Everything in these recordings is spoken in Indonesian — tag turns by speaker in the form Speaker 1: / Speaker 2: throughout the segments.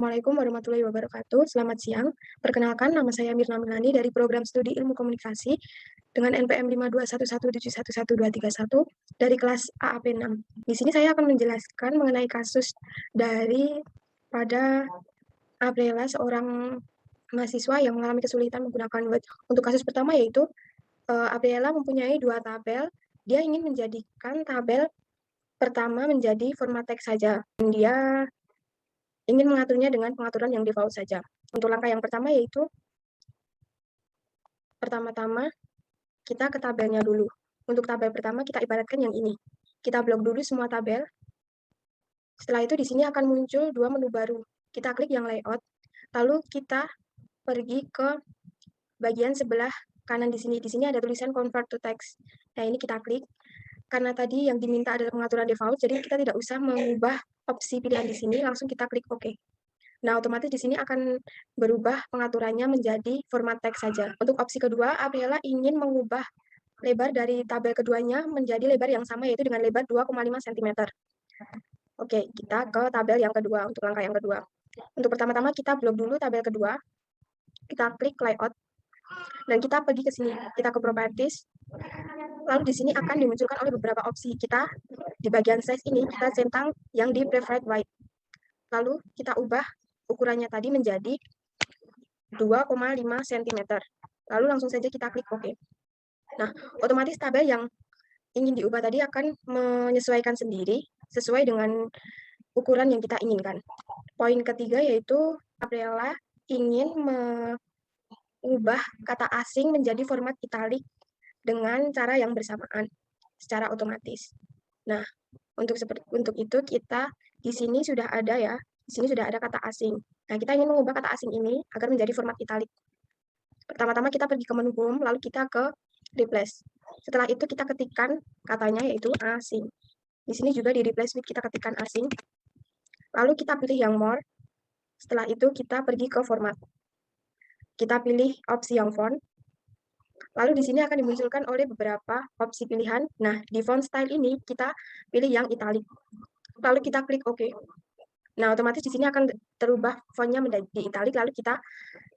Speaker 1: Assalamualaikum warahmatullahi wabarakatuh. Selamat siang. Perkenalkan, nama saya Mirna Milani dari Program Studi Ilmu Komunikasi dengan NPM 52117112131 dari kelas AAP 6. Di sini saya akan menjelaskan mengenai kasus dari pada Apriela, seorang mahasiswa yang mengalami kesulitan menggunakan Word. Untuk kasus pertama yaitu Apriela mempunyai dua tabel. Dia ingin menjadikan tabel pertama menjadi format teks saja. Dia ingin mengaturnya dengan pengaturan yang default saja. Untuk langkah yang pertama yaitu pertama-tama kita ke tabelnya dulu. Untuk tabel pertama kita ibaratkan yang ini. Kita blok dulu semua tabel. Setelah itu di sini akan muncul dua menu baru. Kita klik yang layout, lalu kita pergi ke bagian sebelah kanan di sini. Di sini ada tulisan convert to text. Nah, ini kita klik. Karena tadi yang diminta adalah pengaturan default, jadi kita tidak usah mengubah opsi pilihan di sini, langsung kita klik OK. Nah, otomatis di sini akan berubah pengaturannya menjadi format teks saja. Untuk opsi kedua, Apriela ingin mengubah lebar dari tabel keduanya menjadi lebar yang sama, yaitu dengan lebar 2,5 cm. Oke, kita ke tabel yang kedua, untuk langkah yang kedua. Untuk pertama-tama kita blok dulu tabel kedua, kita klik layout, dan kita pergi ke sini, kita ke properties, lalu di sini akan dimunculkan oleh beberapa opsi. Kita di bagian size ini, kita centang yang di preferred width. Lalu kita ubah ukurannya tadi menjadi 2,5 cm. Lalu langsung saja kita klik OK. Nah, otomatis tabel yang ingin diubah tadi akan menyesuaikan sendiri sesuai dengan ukuran yang kita inginkan. Poin ketiga yaitu Apriela ingin mengubah kata asing menjadi format italic dengan cara yang bersamaan secara otomatis. Nah, untuk itu kita di sini sudah ada ya, di sini sudah ada kata asing. Nah, kita ingin mengubah kata asing ini agar menjadi format italic. Pertama-tama kita pergi ke menu home, lalu kita ke replace. Setelah itu kita ketikkan katanya yaitu asing. Di sini juga di replace with kita ketikkan asing. Lalu kita pilih yang more. Setelah itu kita pergi ke format. Kita pilih opsi yang font. Lalu di sini akan dimunculkan oleh beberapa opsi pilihan. Nah, di font style ini kita pilih yang italic. Lalu kita klik OK. Nah, otomatis di sini akan terubah fontnya menjadi italic, lalu kita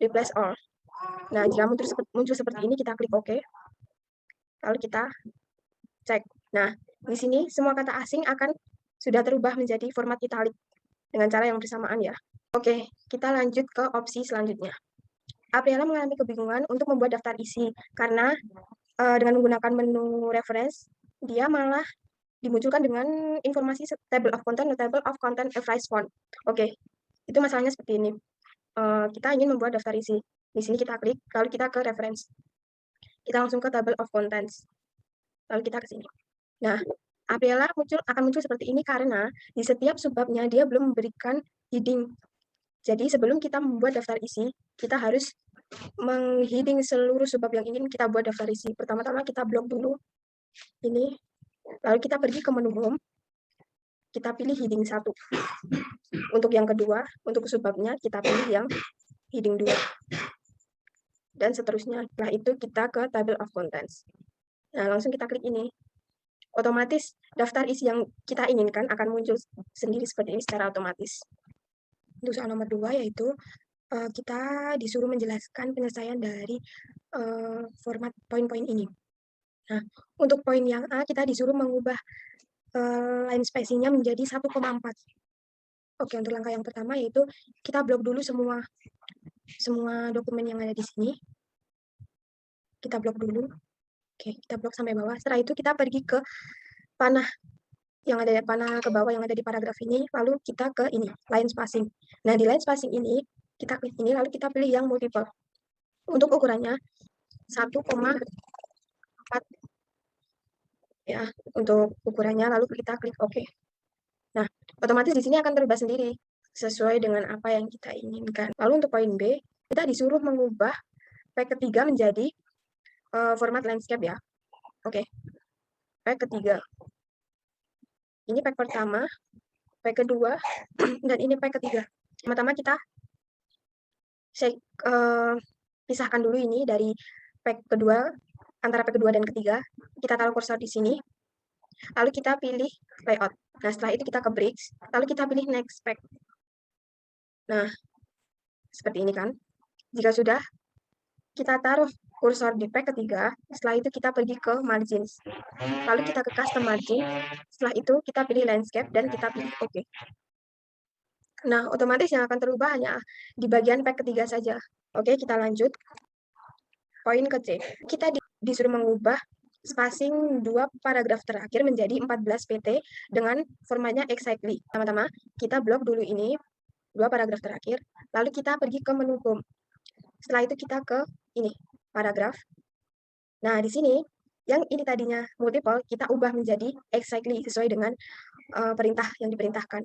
Speaker 1: replace all. Nah, jika muncul seperti ini, kita klik OK. Lalu kita cek. Nah, di sini semua kata asing akan sudah terubah menjadi format italic dengan cara yang bersamaan ya. Oke, kita lanjut ke opsi selanjutnya. Apriela mengalami kebingungan untuk membuat daftar isi karena dengan menggunakan menu reference, dia malah dimunculkan dengan informasi table of content, table of content, average font. Oke, itu masalahnya seperti ini. Kita ingin membuat daftar isi. Di sini kita klik, lalu kita ke reference. Kita langsung ke table of contents. Lalu kita ke sini. Nah, Apriela akan muncul seperti ini karena di setiap subbabnya dia belum memberikan heading. Jadi sebelum kita membuat daftar isi, kita harus mengheading seluruh subbab yang ingin kita buat daftar isi. Pertama-tama kita blok dulu ini, lalu kita pergi ke menu home, kita pilih heading 1. Untuk yang kedua, untuk subbabnya kita pilih yang heading 2. Dan seterusnya. Setelah itu kita ke table of contents. Nah, langsung kita klik ini. Otomatis daftar isi yang kita inginkan akan muncul sendiri seperti ini secara otomatis. Untuk soal nomor 2 yaitu kita disuruh menjelaskan penyelesaian dari format poin-poin ini. Nah, untuk poin yang A kita disuruh mengubah line spacing-nya menjadi 1,4. Oke, untuk langkah yang pertama yaitu kita blok dulu semua dokumen yang ada di sini. Kita blok dulu. Oke, kita blok sampai bawah. Setelah itu kita pergi ke panah ke bawah yang ada di paragraf ini, lalu kita ke ini, line spacing. Nah, di line spacing ini, kita klik ini, lalu kita pilih yang multiple. Untuk ukurannya 1,4 ya, untuk ukurannya, lalu kita klik OK. Nah, otomatis di sini akan terubah sendiri sesuai dengan apa yang kita inginkan. Lalu untuk poin B, kita disuruh mengubah pack ketiga menjadi format landscape ya. Oke. Pack ketiga. Ini pack pertama, pack kedua, dan ini pack ketiga. Pertama-tama kita pisahkan dulu ini dari pack kedua, antara pack kedua dan ketiga. Kita taruh kursor di sini. Lalu kita pilih layout. Nah, setelah itu kita ke bricks, lalu kita pilih next pack. Nah, seperti ini kan. Jika sudah, kita taruh kursor di pack ketiga, setelah itu kita pergi ke margins. Lalu kita ke custom margin, setelah itu kita pilih landscape dan kita pilih OK. Nah, otomatis yang akan terubah hanya di bagian pack ketiga saja. Oke, kita lanjut. Poin ke C. Kita disuruh mengubah spacing dua paragraf terakhir menjadi 14 pt dengan formatnya exactly. Pertama-tama, kita blok dulu ini, dua paragraf terakhir, lalu kita pergi ke menu home. Setelah itu kita ke ini, paragraf. Nah, di sini, yang ini tadinya multiple, kita ubah menjadi exactly sesuai dengan perintah yang diperintahkan.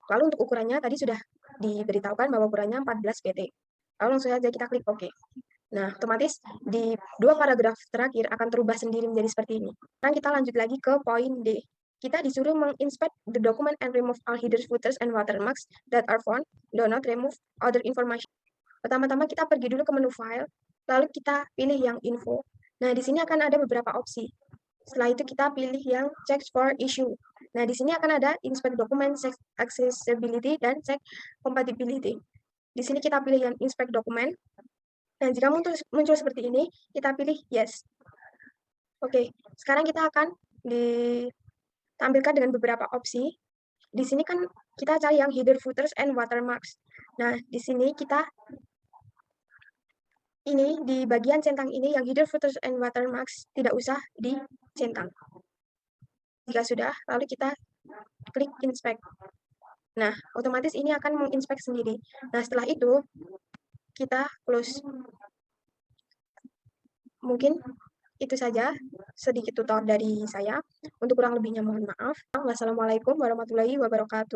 Speaker 1: Lalu untuk ukurannya tadi sudah diberitahukan bahwa ukurannya 14 pt. Lalu langsung saja kita klik OK. Nah, otomatis di dua paragraf terakhir akan terubah sendiri menjadi seperti ini. Sekarang kita lanjut lagi ke poin D. Kita disuruh menginspect the document and remove all headers, footers, and watermarks that are found. Do not remove other information. Pertama-tama kita pergi dulu ke menu file, lalu kita pilih yang info. Nah, di sini akan ada beberapa opsi. Setelah itu kita pilih yang check for issue. Nah, di sini akan ada inspect document, check accessibility, dan check compatibility. Di sini kita pilih yang inspect document. Dan jika muncul seperti ini, kita pilih yes. Oke, sekarang kita akan ditampilkan dengan beberapa opsi. Di sini kan kita cari yang header, footers, and watermarks. Nah, di sini kita ini di bagian centang ini yang header, footers, and watermarks tidak usah dicentang. Jika sudah, lalu kita klik inspect. Nah, otomatis ini akan menginspek sendiri. Nah, setelah itu kita close. Mungkin itu saja sedikit tutor dari saya. Untuk kurang lebihnya mohon maaf. Wassalamualaikum warahmatullahi wabarakatuh.